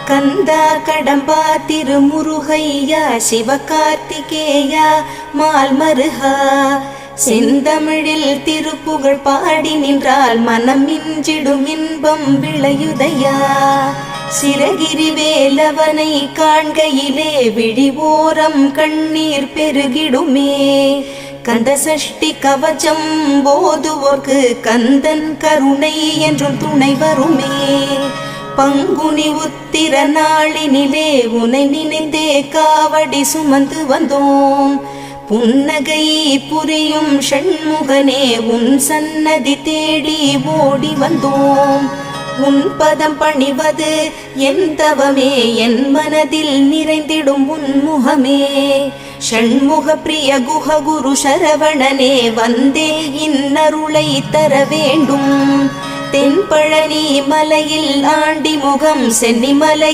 கந்தா கடம்பா திருமுருகையா சிவகார்த்திகேயா மால்மருகா செந்தமிழில் திருப்புகழ் பாடி நின்றால் மனம் மிஞ்சிடும் இன்பம் விளையுதையா. சிரகிரி வேலவனை காண்கையிலே விழிவோரம் கண்ணீர் பெருகிடுமே. கந்த சஷ்டி கவச்சம் போதுவோர்க்கு கந்தன் கருணை என்றும் துணை வருமே. பங்குனி உத்திர நாளினிலே உனை நினைந்தே காவடி சுமந்து வந்தோம். புன்னகை புரியும் ஷண்முகனே உன் சன்னதி தேடி ஓடி வந்தோம். உன் பதம் பணிவது என் தவமே, என் மனதில் நிறைந்திடும் உன் முகமே. ஷண்முக பிரிய குஹ குரு சரவணனே வந்தே இன்னருளை தர வேண்டும். தென்பழனி மலையில் ஆண்டி முகம் சென்னிமலை